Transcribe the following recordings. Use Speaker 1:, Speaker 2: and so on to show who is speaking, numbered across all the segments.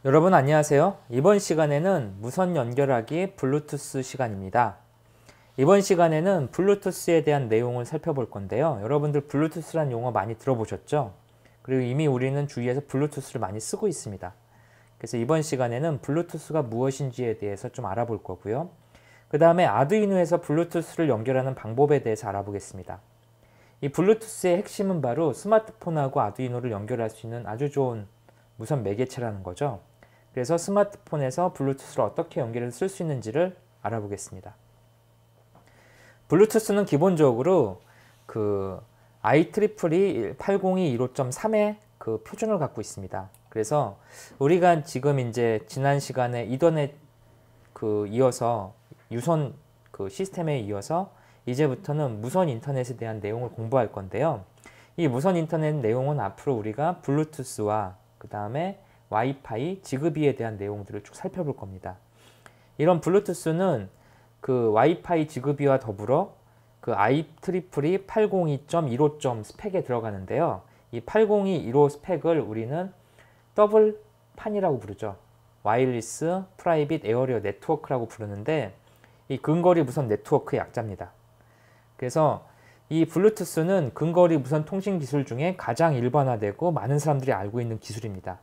Speaker 1: 여러분 안녕하세요. 이번 시간에는 무선 연결하기 블루투스 시간입니다. 이번 시간에는 블루투스에 대한 내용을 살펴볼 건데요. 여러분들 블루투스란 용어 많이 들어보셨죠? 그리고 이미 우리는 주위에서 블루투스를 많이 쓰고 있습니다. 그래서 이번 시간에는 블루투스가 무엇인지에 대해서 좀 알아볼 거고요. 그 다음에 아두이노에서 블루투스를 연결하는 방법에 대해서 알아보겠습니다. 이 블루투스의 핵심은 바로 스마트폰하고 아두이노를 연결할 수 있는 아주 좋은 무선 매개체라는 거죠. 그래서 스마트폰에서 블루투스를 어떻게 연결해서 쓸 수 있는지를 알아보겠습니다. 블루투스는 기본적으로 그 IEEE 802.15.3의 그 표준을 갖고 있습니다. 그래서 우리가 지금 이제 지난 시간에 이더넷 이어서 유선 시스템에 이어서 이제부터는 무선 인터넷에 대한 내용을 공부할 건데요. 이 무선 인터넷 내용은 앞으로 우리가 블루투스와 그 다음에 와이파이, 지그비에 대한 내용들을 쭉 살펴볼 겁니다. 이런 블루투스는 그 와이파이 지그비와 더불어 그 IEEE 802.15. 스펙에 들어가는데요. 이 802.15 스펙을 우리는 더블 판이라고 부르죠. 와이어리스 프라이빗 에어리어 네트워크라고 부르는데 이 근거리 무선 네트워크의 약자입니다. 그래서 이 블루투스는 근거리 무선 통신 기술 중에 가장 일반화되고 많은 사람들이 알고 있는 기술입니다.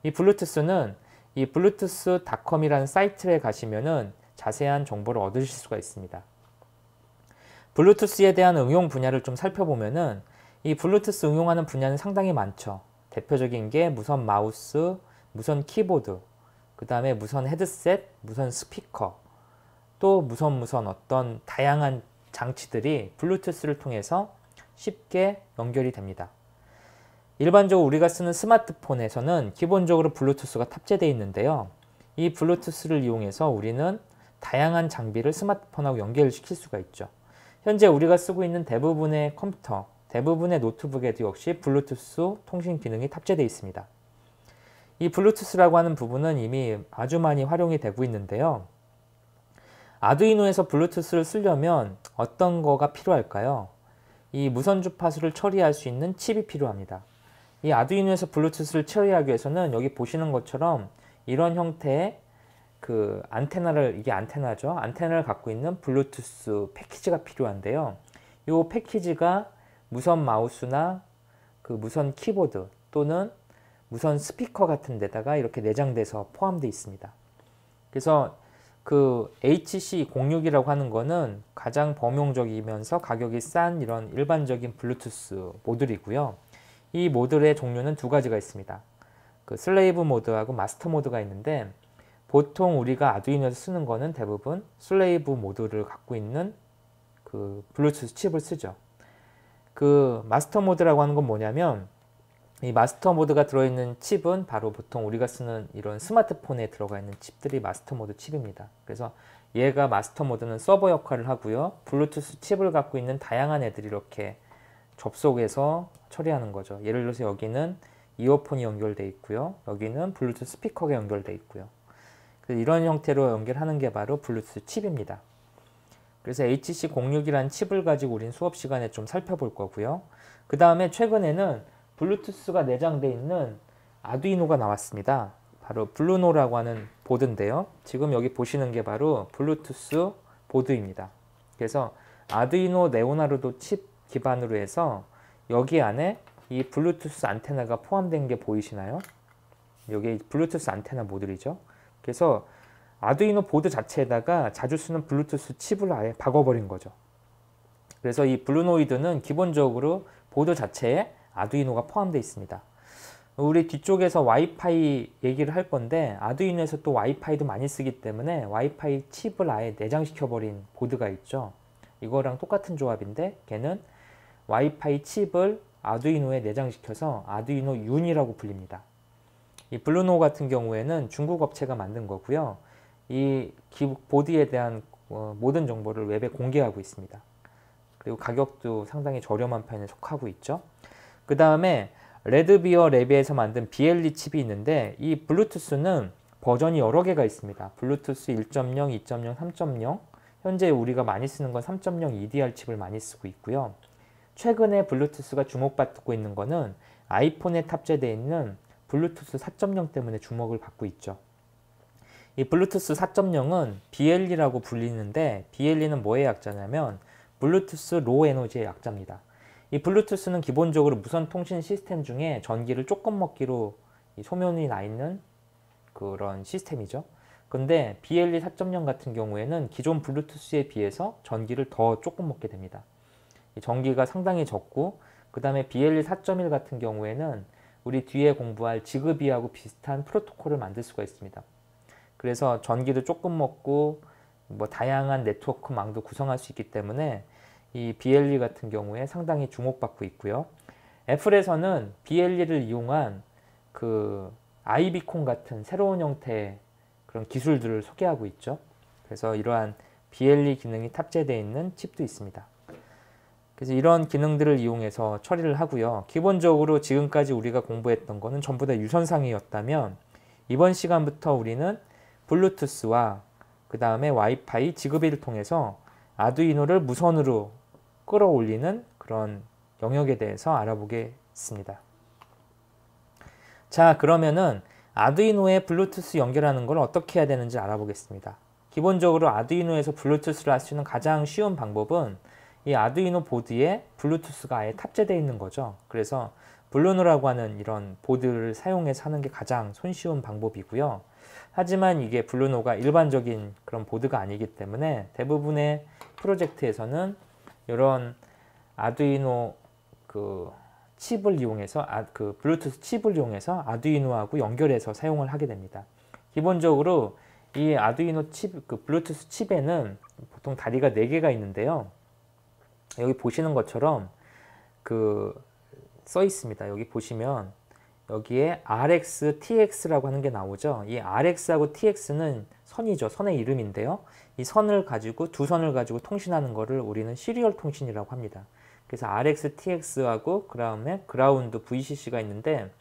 Speaker 1: 이 블루투스는 이 bluetooth.com이라는 사이트에 가시면은 자세한 정보를 얻으실 수가 있습니다. 블루투스에 대한 응용 분야를 좀 살펴보면은 이 블루투스 응용하는 분야는 상당히 많죠. 대표적인 게 무선 마우스, 무선 키보드, 그 다음에 무선 헤드셋, 무선 스피커, 또 무선 어떤 다양한 장치들이 블루투스를 통해서 쉽게 연결이 됩니다. 일반적으로 우리가 쓰는 스마트폰에서는 기본적으로 블루투스가 탑재되어 있는데요. 이 블루투스를 이용해서 우리는 다양한 장비를 스마트폰하고 연결시킬 수가 있죠. 현재 우리가 쓰고 있는 대부분의 컴퓨터, 대부분의 노트북에도 역시 블루투스 통신 기능이 탑재되어 있습니다. 이 블루투스라고 하는 부분은 이미 아주 많이 활용이 되고 있는데요. 아두이노에서 블루투스를 쓰려면 어떤 거가 필요할까요? 이 무선 주파수를 처리할 수 있는 칩이 필요합니다. 이 아두이노에서 블루투스를 처리하기 위해서는 여기 보시는 것처럼 이런 형태의 그 안테나를, 이게 안테나죠. 안테나를 갖고 있는 블루투스 패키지가 필요한데요. 이 패키지가 무선 마우스나 그 무선 키보드 또는 무선 스피커 같은 데다가 이렇게 내장돼서 포함되어 있습니다. 그래서 그 HC06이라고 하는 거는 가장 범용적이면서 가격이 싼 이런 일반적인 블루투스 모듈이고요. 이 모듈의 종류는 두 가지가 있습니다. 그 슬레이브 모드하고 마스터 모드가 있는데 보통 우리가 아두이노에서 쓰는 거는 대부분 슬레이브 모드를 갖고 있는 그 블루투스 칩을 쓰죠. 그 마스터 모드라고 하는 건 뭐냐면 이 마스터 모드가 들어있는 칩은 바로 보통 우리가 쓰는 이런 스마트폰에 들어가 있는 칩들이 마스터 모드 칩입니다. 그래서 얘가 마스터 모드는 서버 역할을 하고요. 블루투스 칩을 갖고 있는 다양한 애들이 이렇게 접속해서 처리하는 거죠. 예를 들어서 여기는 이어폰이 연결되어 있고요. 여기는 블루투스 스피커가 연결되어 있고요. 그래서 이런 형태로 연결하는 게 바로 블루투스 칩입니다. 그래서 HC06이라는 칩을 가지고 우린 수업 시간에 좀 살펴볼 거고요. 그 다음에 최근에는 블루투스가 내장되어 있는 아두이노가 나왔습니다. 바로 블루노라고 하는 보드인데요. 지금 여기 보시는 게 바로 블루투스 보드입니다. 그래서 아두이노 네오나르도 칩 기반으로 해서 여기 안에 이 블루투스 안테나가 포함된 게 보이시나요? 여기 블루투스 안테나 모듈이죠. 그래서 아두이노 보드 자체에다가 자주 쓰는 블루투스 칩을 아예 박아버린 거죠. 그래서 이 블루노이드는 기본적으로 보드 자체에 아두이노가 포함되어 있습니다. 우리 뒤쪽에서 와이파이 얘기를 할 건데 아두이노에서 또 와이파이도 많이 쓰기 때문에 와이파이 칩을 아예 내장시켜버린 보드가 있죠. 이거랑 똑같은 조합인데 걔는 와이파이 칩을 아두이노에 내장시켜서 아두이노 윤이라고 불립니다. 이 블루노 같은 경우에는 중국 업체가 만든 거고요. 이 보드에 대한 모든 정보를 웹에 공개하고 있습니다. 그리고 가격도 상당히 저렴한 편에 속하고 있죠. 그 다음에 레드비어 레비에서 만든 BLE 칩이 있는데 이 블루투스는 버전이 여러 개가 있습니다. 블루투스 1.0, 2.0, 3.0 현재 우리가 많이 쓰는 건 3.0 EDR 칩을 많이 쓰고 있고요. 최근에 블루투스가 주목받고 있는 거는 아이폰에 탑재되어 있는 블루투스 4.0 때문에 주목을 받고 있죠. 이 블루투스 4.0은 BLE라고 불리는데 BLE는 뭐의 약자냐면 블루투스 로우 에너지의 약자입니다. 이 블루투스는 기본적으로 무선 통신 시스템 중에 전기를 조금 먹기로 소문이 나 있는 그런 시스템이죠. 근데 BLE 4.0 같은 경우에는 기존 블루투스에 비해서 전기를 더 조금 먹게 됩니다. 전기가 상당히 적고 그 다음에 BLE 4.1 같은 경우에는 우리 뒤에 공부할 지그비하고 비슷한 프로토콜을 만들 수가 있습니다. 그래서 전기도 조금 먹고 뭐 다양한 네트워크망도 구성할 수 있기 때문에 이 BLE 같은 경우에 상당히 주목받고 있고요. 애플에서는 BLE를 이용한 그 아이비콘 같은 새로운 형태의 그런 기술들을 소개하고 있죠. 그래서 이러한 BLE 기능이 탑재되어 있는 칩도 있습니다. 그래서 이런 기능들을 이용해서 처리를 하고요. 기본적으로 지금까지 우리가 공부했던 거는 전부 다 유선상이었다면 이번 시간부터 우리는 블루투스와 그 다음에 와이파이, 지그비를 통해서 아두이노를 무선으로 끌어올리는 그런 영역에 대해서 알아보겠습니다. 자, 그러면은 아두이노에 블루투스 연결하는 걸 어떻게 해야 되는지 알아보겠습니다. 기본적으로 아두이노에서 블루투스를 할 수 있는 가장 쉬운 방법은 이 아두이노 보드에 블루투스가 아예 탑재되어 있는 거죠. 그래서 블루노라고 하는 이런 보드를 사용해서 하는 게 가장 손쉬운 방법이고요. 하지만 이게 블루노가 일반적인 그런 보드가 아니기 때문에 대부분의 프로젝트에서는 이런 아두이노 그 칩을 이용해서 그 블루투스 칩을 이용해서 아두이노하고 연결해서 사용을 하게 됩니다. 기본적으로 이 아두이노 칩, 그 블루투스 칩에는 보통 다리가 4개가 있는데요. 여기 보시는 것처럼 써 있습니다. 여기 보시면 여기에 RX, TX라고 하는 게 나오죠. 이 RX하고 TX는 선이죠. 선의 이름인데요. 이 선을 가지고 두 선을 가지고 통신하는 거를 우리는 시리얼 통신이라고 합니다. 그래서 RX, TX하고 그 다음에 그라운드 VCC가 있는데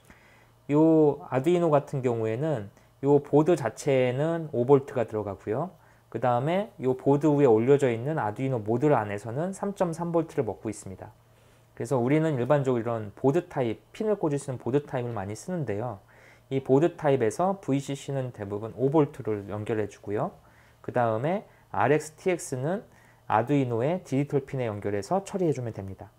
Speaker 1: 요 아두이노 같은 경우에는 요 보드 자체에는 5V가 들어가고요. 그 다음에 요 보드 위에 올려져 있는 아두이노 모듈 안에서는 3.3V를 먹고 있습니다. 그래서 우리는 일반적으로 이런 보드 타입, 핀을 꽂을 수 있는 보드 타입을 많이 쓰는데요. 이 보드 타입에서 VCC는 대부분 5V를 연결해 주고요. 그 다음에 RX, TX는 아두이노의 디지털 핀에 연결해서 처리해 주면 됩니다.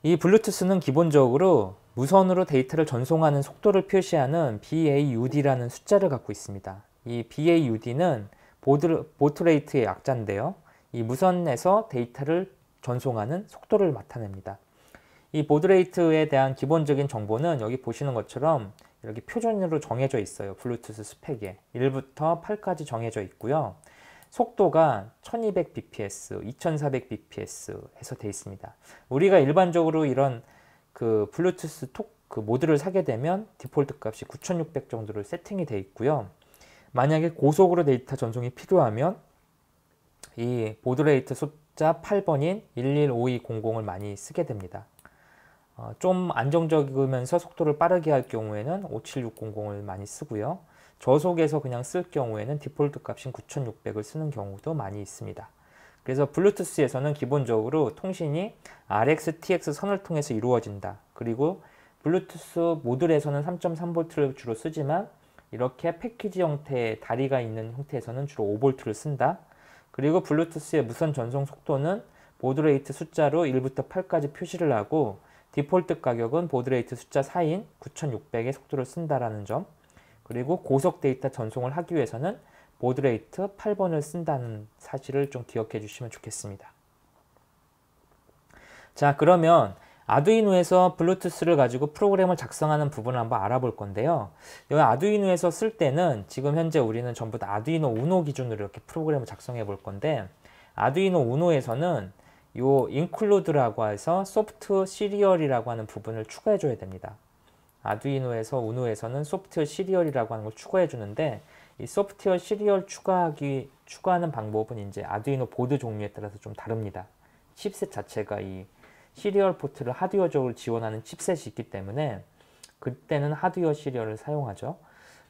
Speaker 1: 이 블루투스는 기본적으로 무선으로 데이터를 전송하는 속도를 표시하는 BAUD라는 숫자를 갖고 있습니다. 이 BAUD는 보트레이트의 약자인데요. 이 무선에서 데이터를 전송하는 속도를 나타냅니다. 이 보드레이트에 대한 기본적인 정보는 여기 보시는 것처럼 이렇게 표준으로 정해져 있어요. 블루투스 스펙에 1부터 8까지 정해져 있고요. 속도가 1200bps, 2400bps 해서 되어 있습니다. 우리가 일반적으로 이런 그 블루투스 그 모드를 사게 되면 디폴트 값이 9600 정도로 세팅이 되어 있고요. 만약에 고속으로 데이터 전송이 필요하면 이 보드레이트 숫자 8번인 115200을 많이 쓰게 됩니다. 좀 안정적이면서 속도를 빠르게 할 경우에는 57600을 많이 쓰고요. 저속에서 그냥 쓸 경우에는 디폴트 값인 9600을 쓰는 경우도 많이 있습니다. 그래서 블루투스에서는 기본적으로 통신이 RX, TX 선을 통해서 이루어진다. 그리고 블루투스 모듈에서는 3.3V를 주로 쓰지만 이렇게 패키지 형태의 다리가 있는 형태에서는 주로 5V를 쓴다. 그리고 블루투스의 무선 전송 속도는 보드레이트 숫자로 1부터 8까지 표시를 하고 디폴트 가격은 보드레이트 숫자 4인 9600의 속도를 쓴다라는 점. 그리고 고속 데이터 전송을 하기 위해서는 보드레이트 8번을 쓴다는 사실을 좀 기억해 주시면 좋겠습니다. 자, 그러면 아두이노에서 블루투스를 가지고 프로그램을 작성하는 부분을 한번 알아볼 건데요. 여기 아두이노에서 쓸 때는 지금 현재 우리는 전부 다 아두이노 우노 기준으로 이렇게 프로그램을 작성해 볼 건데 아두이노 우노에서는 요 include라고 해서 소프트 시리얼이라고 하는 부분을 추가해 줘야 됩니다. 아두이노에서 우노에서는 소프트웨어 시리얼이라고 하는 걸 추가해 주는데 이 소프트웨어 시리얼 추가하는 방법은 이제 아두이노 보드 종류에 따라서 좀 다릅니다. 칩셋 자체가 이 시리얼 포트를 하드웨어적으로 지원하는 칩셋이 있기 때문에 그때는 하드웨어 시리얼을 사용하죠.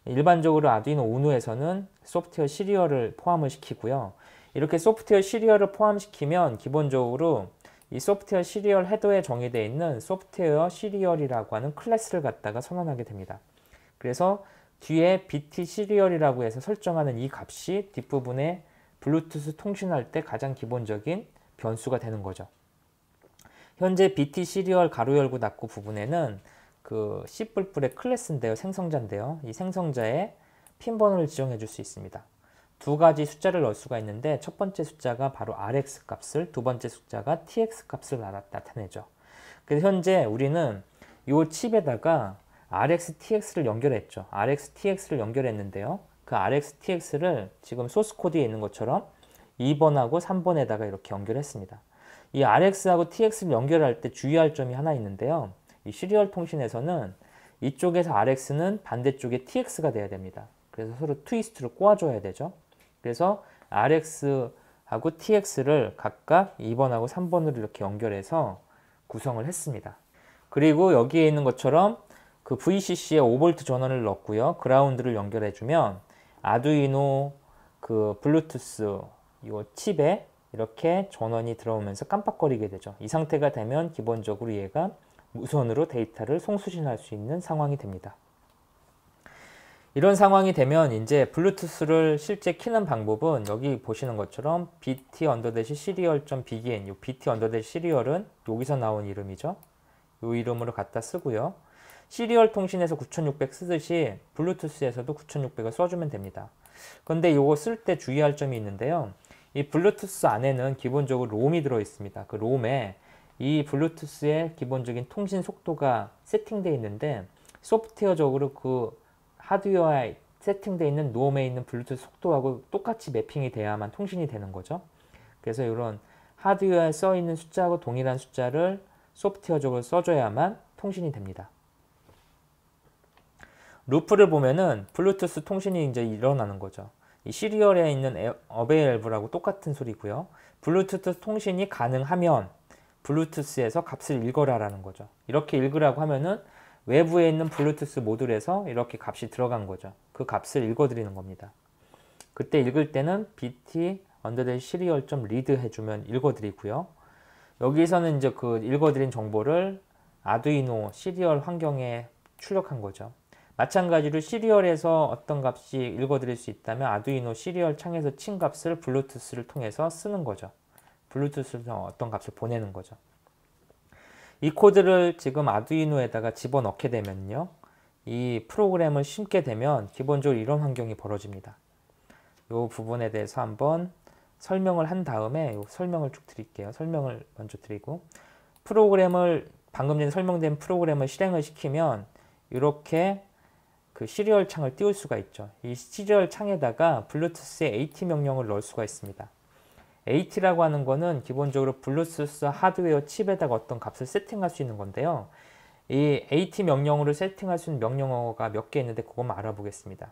Speaker 1: 일반적으로 아두이노 우노에서는 소프트웨어 시리얼을 포함을 시키고요. 이렇게 소프트웨어 시리얼을 포함시키면 기본적으로 이 소프트웨어 시리얼 헤더에 정의되어 있는 소프트웨어 시리얼이라고 하는 클래스를 갖다가 선언하게 됩니다. 그래서 뒤에 BT 시리얼이라고 해서 설정하는 이 값이 뒷부분에 블루투스 통신할 때 가장 기본적인 변수가 되는 거죠. 현재 BT 시리얼 가로 열고 닫고 부분에는 그 C++의 클래스인데요. 생성자인데요. 이 생성자에 핀 번호를 지정해 줄 수 있습니다. 두 가지 숫자를 넣을 수가 있는데 첫 번째 숫자가 바로 RX 값을, 두 번째 숫자가 TX 값을 나타내죠. 그래서 현재 우리는 이 칩에다가 RX, TX를 연결했죠. RX, TX를 연결했는데요. 그 RX, TX를 지금 소스 코드에 있는 것처럼 2번하고 3번에다가 이렇게 연결했습니다. 이 RX하고 TX를 연결할 때 주의할 점이 하나 있는데요. 이 시리얼 통신에서는 이쪽에서 RX는 반대쪽에 TX가 돼야 됩니다. 그래서 서로 트위스트를 꼬아줘야 되죠. 그래서 RX하고 TX를 각각 2번하고 3번으로 이렇게 연결해서 구성을 했습니다. 그리고 여기에 있는 것처럼 그 VCC에 5V 전원을 넣고요. 그라운드를 연결해주면 아두이노 그 블루투스 이 칩에 이렇게 전원이 들어오면서 깜빡거리게 되죠. 이 상태가 되면 기본적으로 얘가 무선으로 데이터를 송수신할 수 있는 상황이 됩니다. 이런 상황이 되면 이제 블루투스를 실제 키는 방법은 여기 보시는 것처럼 bt_serial.begin 이 bt_serial은 여기서 나온 이름이죠. 이 이름으로 갖다 쓰고요. 시리얼 통신에서 9600 쓰듯이 블루투스에서도 9600을 써주면 됩니다. 그런데 이거 쓸 때 주의할 점이 있는데요. 이 블루투스 안에는 기본적으로 롬이 들어 있습니다. 그 롬에 이 블루투스의 기본적인 통신 속도가 세팅되어 있는데 소프트웨어적으로 그 하드웨어에 세팅되어 있는 롬에 있는 블루투스 속도하고 똑같이 매핑이 돼야만 통신이 되는 거죠. 그래서 이런 하드웨어에 써 있는 숫자하고 동일한 숫자를 소프트웨어적으로 써줘야만 통신이 됩니다. 루프를 보면은 블루투스 통신이 이제 일어나는 거죠. 이 시리얼에 있는 available하고 똑같은 소리고요. 블루투스 통신이 가능하면 블루투스에서 값을 읽어라라는 거죠. 이렇게 읽으라고 하면은 외부에 있는 블루투스 모듈에서 이렇게 값이 들어간 거죠. 그 값을 읽어드리는 겁니다. 그때 읽을 때는 bt_serial.read 해주면 읽어드리고요. 여기서는 이제 그 읽어드린 정보를 아두이노 시리얼 환경에 출력한 거죠. 마찬가지로 시리얼에서 어떤 값이 읽어드릴 수 있다면 아두이노 시리얼 창에서 친 값을 블루투스를 통해서 쓰는 거죠. 블루투스에서 어떤 값을 보내는 거죠. 이 코드를 지금 아두이노에다가 집어넣게 되면요. 이 프로그램을 심게 되면 기본적으로 이런 환경이 벌어집니다. 이 부분에 대해서 한번 설명을 한 다음에 설명을 쭉 드릴게요. 설명을 먼저 드리고 프로그램을 방금 전에 설명된 프로그램을 실행을 시키면 이렇게 그 시리얼 창을 띄울 수가 있죠. 이 시리얼 창에다가 블루투스의 AT 명령을 넣을 수가 있습니다. AT라고 하는 거는 기본적으로 블루투스 하드웨어 칩에다가 어떤 값을 세팅할 수 있는 건데요. 이 AT 명령으로 세팅할 수 있는 명령어가 몇 개 있는데 그것만 알아보겠습니다.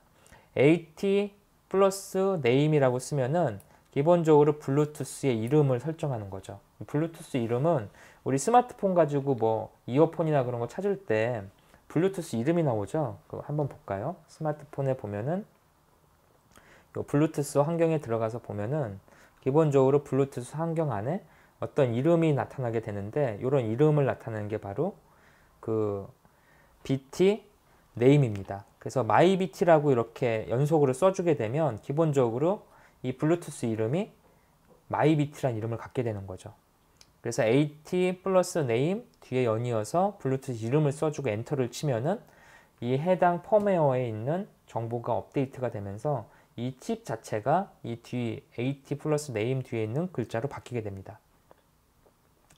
Speaker 1: AT 플러스 name이라고 쓰면은 기본적으로 블루투스의 이름을 설정하는 거죠. 블루투스 이름은 우리 스마트폰 가지고 뭐 이어폰이나 그런 거 찾을 때 블루투스 이름이 나오죠. 그거 한번 볼까요? 스마트폰에 보면은 요 블루투스 환경에 들어가서 보면은 기본적으로 블루투스 환경 안에 어떤 이름이 나타나게 되는데 이런 이름을 나타내는 게 바로 그 BT name입니다. 그래서 myBT라고 이렇게 연속으로 써주게 되면 기본적으로 이 블루투스 이름이 myBT라는 이름을 갖게 되는 거죠. 그래서 AT 플러스 name 뒤에 연이어서 블루투스 이름을 써주고 엔터를 치면은 이 해당 펌웨어에 있는 정보가 업데이트가 되면서 이 칩 자체가 이 뒤 AT 플러스 name 뒤에 있는 글자로 바뀌게 됩니다.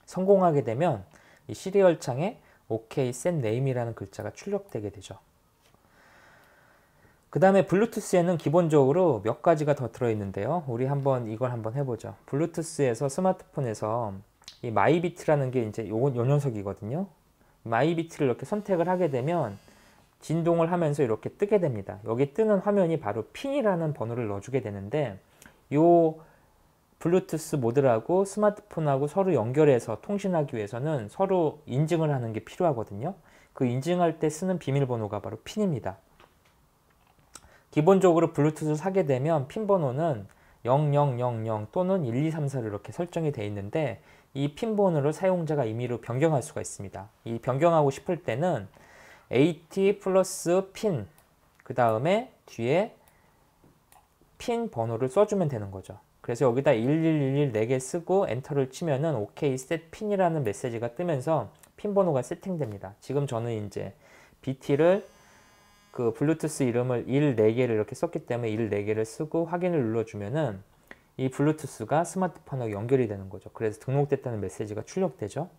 Speaker 1: 성공하게 되면 이 시리얼 창에 OK set name이라는 글자가 출력되게 되죠. 그 다음에 블루투스에는 기본적으로 몇 가지가 더 들어있는데요. 우리 이걸 한번 해보죠. 블루투스에서 스마트폰에서 이 myBit라는 게 이제 요 녀석이거든요. myBit를 이렇게 선택을 하게 되면 진동을 하면서 이렇게 뜨게 됩니다. 여기 뜨는 화면이 바로 핀이라는 번호를 넣어주게 되는데 요 블루투스 모듈하고 스마트폰하고 서로 연결해서 통신하기 위해서는 서로 인증을 하는 게 필요하거든요. 그 인증할 때 쓰는 비밀번호가 바로 핀입니다. 기본적으로 블루투스 사게 되면 핀 번호는 0000 또는 1234로 이렇게 설정이 되어 있는데 이 핀 번호를 사용자가 임의로 변경할 수가 있습니다. 이 변경하고 싶을 때는 AT 플러스 핀 그 다음에 뒤에 핀 번호를 써주면 되는 거죠. 그래서 여기다 1111 4개 쓰고 엔터를 치면은 OK set 핀이라는 메시지가 뜨면서 핀 번호가 세팅됩니다. 지금 저는 이제 BT를 그 블루투스 이름을 1 4개를 이렇게 썼기 때문에 1 4개를 쓰고 확인을 눌러주면은 이 블루투스가 스마트폰하고 연결이 되는 거죠. 그래서 등록됐다는 메시지가 출력되죠.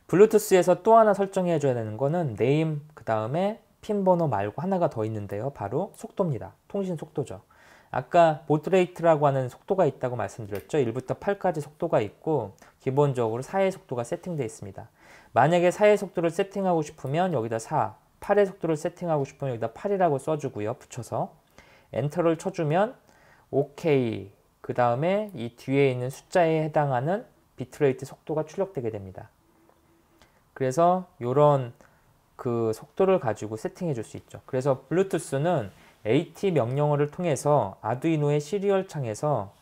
Speaker 1: 블루투스에서 또 하나 설정해 줘야 되는 거는 네임 그 다음에 핀 번호 말고 하나가 더 있는데요. 바로 속도입니다. 통신 속도죠. 아까 보드레이트라고 하는 속도가 있다고 말씀드렸죠. 1부터 8까지 속도가 있고 기본적으로 4의 속도가 세팅되어 있습니다. 만약에 4의 속도를 세팅하고 싶으면 여기다 4, 8의 속도를 세팅하고 싶으면 여기다 8이라고 써주고요. 붙여서 엔터를 쳐주면 OK 그 다음에 이 뒤에 있는 숫자에 해당하는 비트레이트 속도가 출력되게 됩니다. 그래서 이런 그 속도를 가지고 세팅해 줄 수 있죠. 그래서 블루투스는 AT 명령어를 통해서 아두이노의 시리얼 창에서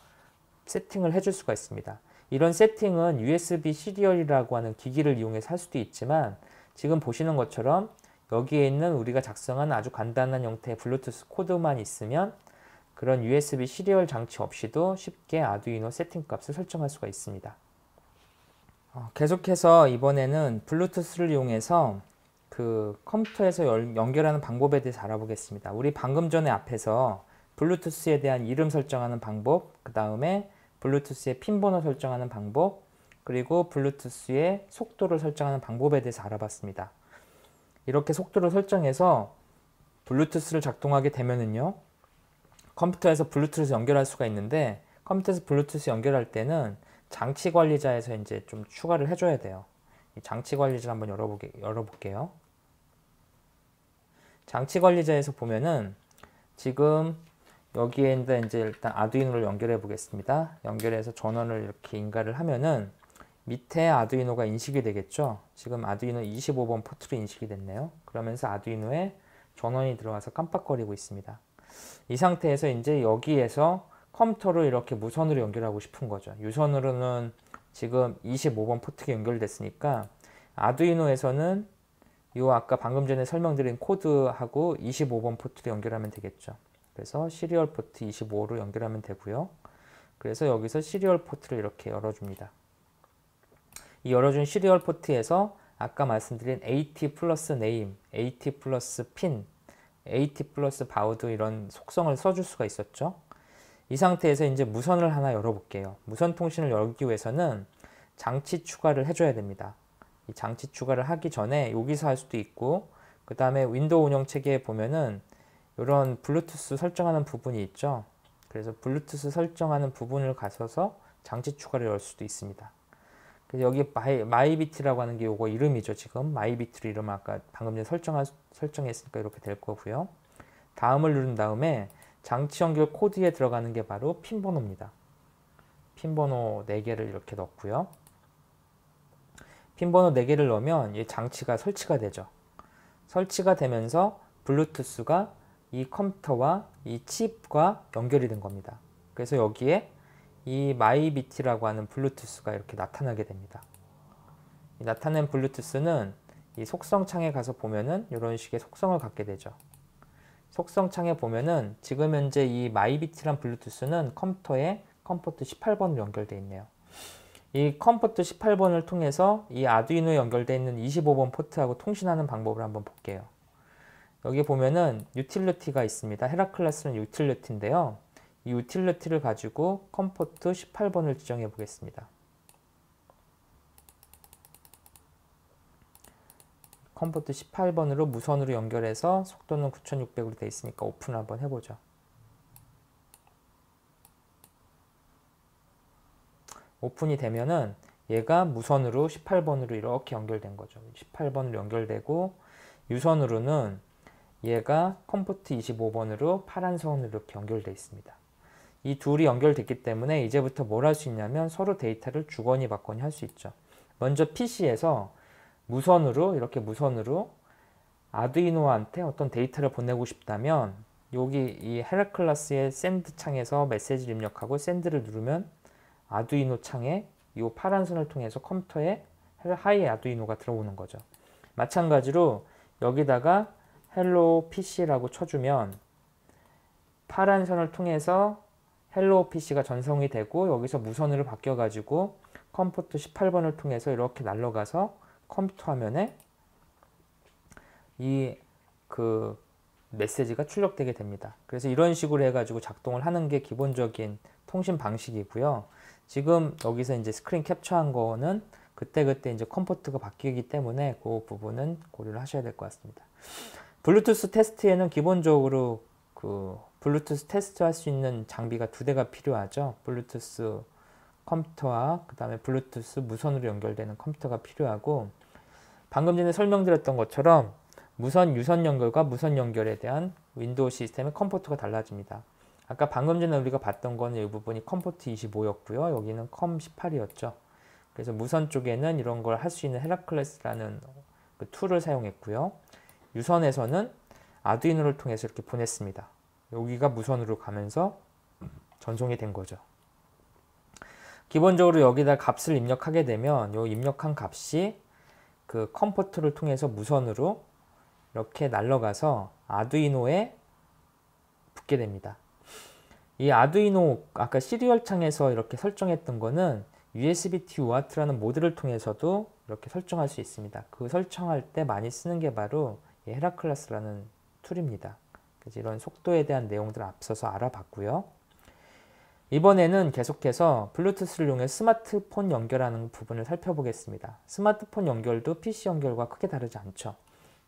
Speaker 1: 세팅을 해줄 수가 있습니다. 이런 세팅은 USB 시리얼이라고 하는 기기를 이용해서 할 수도 있지만 지금 보시는 것처럼 여기에 있는 우리가 작성한 아주 간단한 형태의 블루투스 코드만 있으면 그런 USB 시리얼 장치 없이도 쉽게 아두이노 세팅 값을 설정할 수가 있습니다. 계속해서 이번에는 블루투스를 이용해서 그 컴퓨터에서 연결하는 방법에 대해서 알아보겠습니다. 우리 방금 전에 앞에서 블루투스에 대한 이름 설정하는 방법, 그 다음에 블루투스의 핀 번호 설정하는 방법, 그리고 블루투스의 속도를 설정하는 방법에 대해서 알아봤습니다. 이렇게 속도를 설정해서 블루투스를 작동하게 되면은요, 컴퓨터에서 블루투스 연결할 수가 있는데 컴퓨터에서 블루투스 연결할 때는 장치 관리자에서 이제 좀 추가를 해줘야 돼요. 이 장치 관리자를 한번 열어볼게요. 장치 관리자에서 보면은 지금 여기에 이제 일단 아두이노를 연결해 보겠습니다. 연결해서 전원을 이렇게 인가를 하면은 밑에 아두이노가 인식이 되겠죠. 지금 아두이노 25번 포트로 인식이 됐네요. 그러면서 아두이노에 전원이 들어와서 깜빡거리고 있습니다. 이 상태에서 이제 여기에서 컴퓨터를 이렇게 무선으로 연결하고 싶은 거죠. 유선으로는 지금 25번 포트가 연결됐으니까 아두이노에서는 요 아까 방금 전에 설명드린 코드하고 25번 포트로 연결하면 되겠죠. 그래서 시리얼 포트 25로 연결하면 되고요. 그래서 여기서 시리얼 포트를 이렇게 열어줍니다. 이 열어준 시리얼 포트에서 아까 말씀드린 AT 플러스 네임, AT 플러스 핀, AT 플러스 바우드 이런 속성을 써줄 수가 있었죠. 이 상태에서 이제 무선을 하나 열어볼게요. 무선 통신을 열기 위해서는 장치 추가를 해줘야 됩니다. 이 장치 추가를 하기 전에 여기서 할 수도 있고 그 다음에 윈도우 운영체계에 보면은 이런 블루투스 설정하는 부분이 있죠. 그래서 블루투스 설정하는 부분을 가셔서 장치 추가를 열 수도 있습니다. 그래서 여기 마이비트라고 하는 게 요거 이름이죠. 지금 마이비트 이름 아까 방금 전에 설정했으니까 이렇게 될 거고요. 다음을 누른 다음에 장치 연결 코드에 들어가는 게 바로 핀 번호입니다. 핀 번호 4개를 이렇게 넣고요. 핀 번호 4개를 넣으면 이 장치가 설치가 되죠. 설치가 되면서 블루투스가 이 컴퓨터와 이 칩과 연결이 된 겁니다. 그래서 여기에 이 마이비티라고 하는 블루투스가 이렇게 나타나게 됩니다. 이 나타낸 블루투스는 이 속성 창에 가서 보면은 이런 식의 속성을 갖게 되죠. 속성 창에 보면은 지금 현재 이 마이비티란 블루투스는 컴퓨터에 컴포트 18번으로 연결되어 있네요. 이 컴포트 18번을 통해서 이 아두이노에 연결되어 있는 25번 포트하고 통신하는 방법을 한번 볼게요. 여기 보면은 유틸리티가 있습니다. 헤라클레스는 유틸리티인데요. 이 유틸리티를 가지고 컴포트 18번을 지정해 보겠습니다. 컴포트 18번으로 무선으로 연결해서 속도는 9600으로 되어 있으니까 오픈을 한번 해보죠. 오픈이 되면은 얘가 무선으로 18번으로 이렇게 연결된 거죠. 18번으로 연결되고 유선으로는 얘가 컴포트 25번으로 파란 선으로 이렇게 연결되어 있습니다. 이 둘이 연결됐기 때문에 이제부터 뭘 할 수 있냐면 서로 데이터를 주거니 받거니 할 수 있죠. 먼저 PC에서 무선으로 이렇게 무선으로 아두이노한테 어떤 데이터를 보내고 싶다면 여기 이 헤라클레스의 샌드 창에서 메시지를 입력하고 샌드를 누르면 아두이노 창에 이 파란 선을 통해서 컴퓨터에 하이 아두이노가 들어오는 거죠. 마찬가지로 여기다가 헬로 PC라고 쳐주면 파란 선을 통해서 헬로 PC가 전송이 되고 여기서 무선으로 바뀌어 가지고 컴포트 18번을 통해서 이렇게 날아가서 컴퓨터 화면에 이 그 메시지가 출력되게 됩니다. 그래서 이런 식으로 해가지고 작동을 하는 게 기본적인 통신 방식이고요. 지금 여기서 이제 스크린 캡처한 거는 그때그때 이제 컴포트가 바뀌기 때문에 그 부분은 고려를 하셔야 될 것 같습니다. 블루투스 테스트에는 기본적으로 그 블루투스 테스트 할 수 있는 장비가 두 대가 필요하죠. 블루투스 컴퓨터와 그 다음에 블루투스 무선으로 연결되는 컴퓨터가 필요하고, 방금 전에 설명드렸던 것처럼 무선 유선 연결과 무선 연결에 대한 윈도우 시스템의 컴포트가 달라집니다. 아까 방금 전에 우리가 봤던 거는 이 부분이 컴포트 25였고요. 여기는 컴 18이었죠. 그래서 무선 쪽에는 이런 걸 할 수 있는 헤라클레스라는 그 툴을 사용했고요. 유선에서는 아두이노를 통해서 이렇게 보냈습니다. 여기가 무선으로 가면서 전송이 된 거죠. 기본적으로 여기다 값을 입력하게 되면 이 입력한 값이 그 컴포트를 통해서 무선으로 이렇게 날아가서 아두이노에 붙게 됩니다. 이 아두이노 아까 시리얼 창에서 이렇게 설정했던 거는 USB-T UART라는 모드를 통해서도 이렇게 설정할 수 있습니다. 그 설정할 때 많이 쓰는 게 바로 이 헤라클레스라는 툴입니다. 그래서 이런 속도에 대한 내용들을 앞서서 알아봤고요. 이번에는 계속해서 블루투스를 이용해 스마트폰 연결하는 부분을 살펴보겠습니다. 스마트폰 연결도 PC 연결과 크게 다르지 않죠.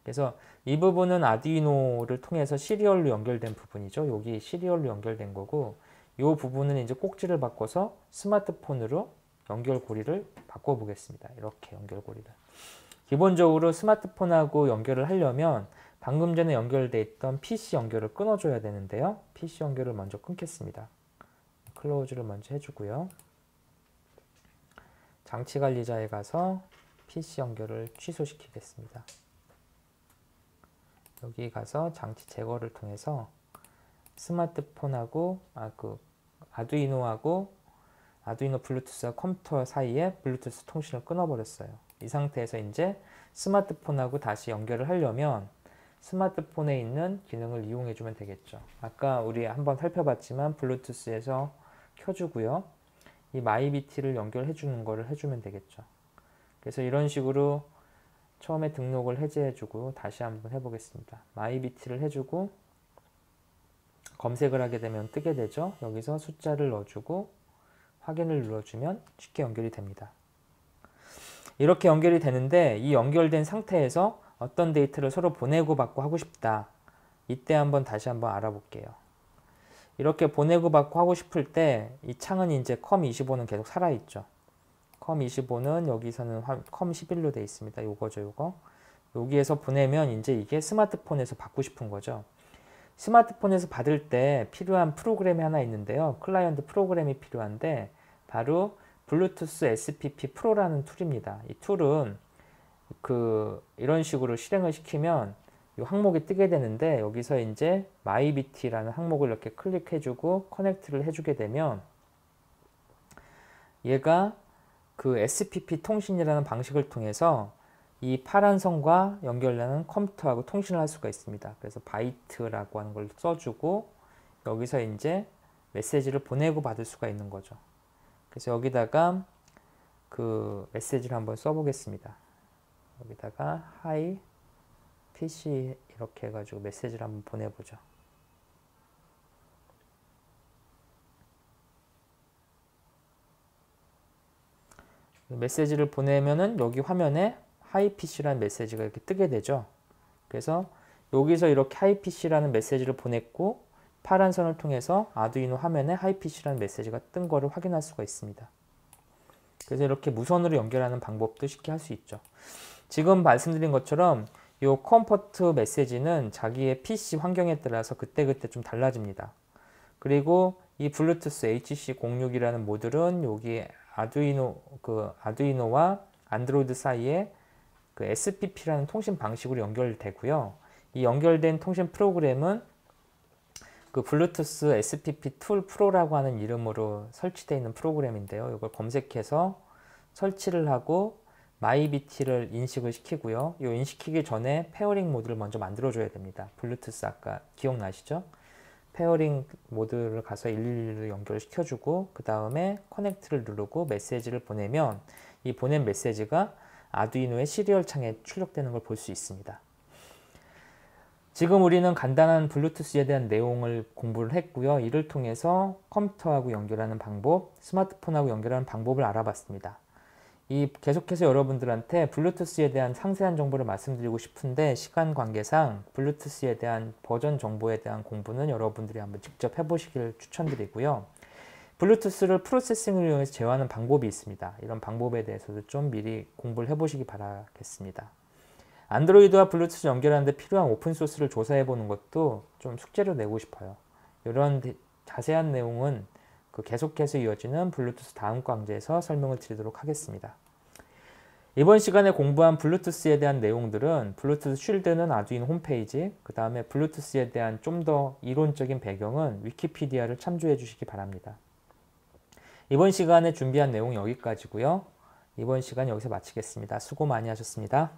Speaker 1: 그래서 이 부분은 아두이노를 통해서 시리얼로 연결된 부분이죠. 여기 시리얼로 연결된 거고, 이 부분은 이제 꼭지를 바꿔서 스마트폰으로 연결고리를 바꿔보겠습니다. 이렇게 연결고리를. 기본적으로 스마트폰하고 연결을 하려면 방금 전에 연결되어 있던 PC 연결을 끊어줘야 되는데요. PC 연결을 먼저 끊겠습니다. 클로즈를 먼저 해주고요. 장치관리자에 가서 PC 연결을 취소시키겠습니다. 여기 가서 장치 제거를 통해서 스마트폰하고 아두이노하고 아두이노 블루투스와 컴퓨터 사이에 블루투스 통신을 끊어버렸어요. 이 상태에서 이제 스마트폰하고 다시 연결을 하려면 스마트폰에 있는 기능을 이용해 주면 되겠죠. 아까 우리 한번 살펴봤지만 블루투스에서 켜주고요. 이 마이비티를 연결해 주는 거를 해주면 되겠죠. 그래서 이런 식으로 처음에 등록을 해제해주고 다시 한번 해보겠습니다. 마이비티를 해주고 검색을 하게 되면 뜨게 되죠. 여기서 숫자를 넣어주고 확인을 눌러주면 쉽게 연결이 됩니다. 이렇게 연결이 되는데 이 연결된 상태에서 어떤 데이터를 서로 보내고 받고 하고 싶다. 이때 다시 한번 알아볼게요. 이렇게 보내고 받고 하고 싶을 때 이 창은 이제 컴25는 계속 살아있죠. 컴25는 여기서는 컴11로 되어 있습니다. 요거죠, 요거. 여기에서 보내면 이제 이게 스마트폰에서 받고 싶은 거죠. 스마트폰에서 받을 때 필요한 프로그램이 하나 있는데요. 클라이언트 프로그램이 필요한데 바로 블루투스 SPP 프로라는 툴입니다. 이 툴은 이런 식으로 실행을 시키면 이 항목이 뜨게 되는데 여기서 이제 마이비티라는 항목을 이렇게 클릭해주고 커넥트를 해주게 되면 얘가 그 SPP 통신이라는 방식을 통해서 이 파란 선과 연결되는 컴퓨터하고 통신을 할 수가 있습니다. 그래서 바이트라고 하는 걸 써주고 여기서 이제 메시지를 보내고 받을 수가 있는 거죠. 그래서 여기다가 그 메시지를 한번 써보겠습니다. 여기다가 hi PC 이렇게 해가지고 메시지를 한번 보내보죠. 메시지를 보내면은 여기 화면에 hi PC라는 메시지가 이렇게 뜨게 되죠. 그래서 여기서 이렇게 hi PC라는 메시지를 보냈고 파란 선을 통해서 아두이노 화면에 hi PC라는 메시지가 뜬 거를 확인할 수가 있습니다. 그래서 이렇게 무선으로 연결하는 방법도 쉽게 할 수 있죠. 지금 말씀드린 것처럼 이 컴포트 메시지는 자기의 PC 환경에 따라서 그때그때 좀 달라집니다. 그리고 이 블루투스 HC06이라는 모듈은 여기 아두이노와 안드로이드 사이에 그 SPP라는 통신 방식으로 연결되고요. 이 연결된 통신 프로그램은 그 블루투스 SPP 툴 프로라고 하는 이름으로 설치되어 있는 프로그램인데요. 이걸 검색해서 설치를 하고 마이비티를 인식을 시키고요. 이 인식하기 전에 페어링 모드를 먼저 만들어줘야 됩니다. 블루투스 아까 기억나시죠? 페어링 모드를 가서 112로 연결을 시켜주고 그 다음에 커넥트를 누르고 메시지를 보내면 이 보낸 메시지가 아두이노의 시리얼 창에 출력되는 걸 볼 수 있습니다. 지금 우리는 간단한 블루투스에 대한 내용을 공부를 했고요. 이를 통해서 컴퓨터하고 연결하는 방법, 스마트폰하고 연결하는 방법을 알아봤습니다. 계속해서 여러분들한테 블루투스에 대한 상세한 정보를 말씀드리고 싶은데 시간 관계상 블루투스에 대한 버전 정보에 대한 공부는 여러분들이 한번 직접 해보시길 추천드리고요. 블루투스를 프로세싱을 이용해서 제어하는 방법이 있습니다. 이런 방법에 대해서도 좀 미리 공부를 해보시기 바라겠습니다. 안드로이드와 블루투스 연결하는데 필요한 오픈소스를 조사해보는 것도 좀 숙제로 내고 싶어요. 이런 자세한 내용은 계속해서 이어지는 블루투스 다음 강좌에서 설명을 드리도록 하겠습니다. 이번 시간에 공부한 블루투스에 대한 내용들은 블루투스 쉴드는 아두이노 홈페이지, 그 다음에 블루투스에 대한 좀 더 이론적인 배경은 위키피디아를 참조해 주시기 바랍니다. 이번 시간에 준비한 내용은 여기까지고요. 이번 시간 여기서 마치겠습니다. 수고 많이 하셨습니다.